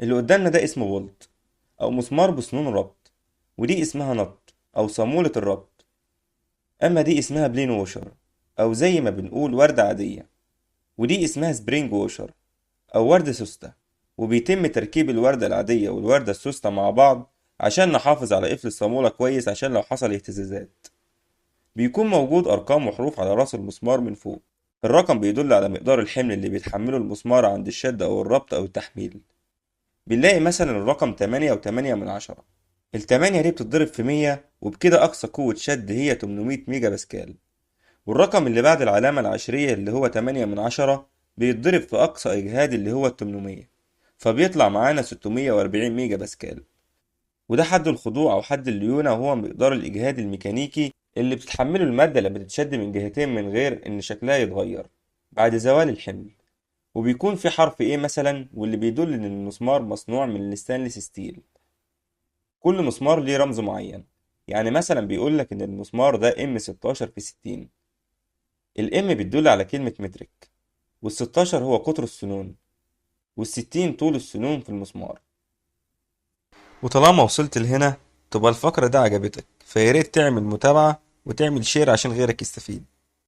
اللي قدامنا ده اسمه بولت أو مسمار بسنون ربط، ودي اسمها نط أو صامولة الربط. أما دي اسمها بلين ووشر أو زي ما بنقول وردة عادية، ودي اسمها سبرينج ووشر أو وردة سوستة. وبيتم تركيب الوردة العادية والوردة السوستة مع بعض عشان نحافظ على قفل الصامولة كويس عشان لو حصل اهتزازات. بيكون موجود أرقام وحروف على رأس المسمار من فوق. الرقم بيدل على مقدار الحمل اللي بيتحمله المسمار عند الشد أو الربط أو التحميل. بنلاقي مثلا الرقم 8.8 التمانية دي بتتضرب في 100، وبكده أقصى قوة شد هي 800 ميجا باسكال. والرقم اللي بعد العلامة العشرية اللي هو 8 بيتضرب في أقصى إجهاد اللي هو 800، فبيطلع معانا 640 ميجا باسكال. وده حد الخضوع أو حد الليونة، وهو مقدار الإجهاد الميكانيكي اللي بتتحمله المادة لما تتشد من جهتين من غير إن شكلها يتغير بعد زوال الحمل. وبيكون في حرف A مثلا، واللي بيدل إن المسمار مصنوع من الستانلس ستيل. كل مسمار ليه رمز معين، يعني مثلا بيقولك إن المسمار ده M16 في 60. الام بتدل على كلمة مترك، وال16 هو قطر السنون، وال60 طول السنون في المسمار. وطالما وصلت لهنا تبقى الفقرة دي عجبتك، فياريت تعمل متابعة وتعمل شير عشان غيرك يستفيد.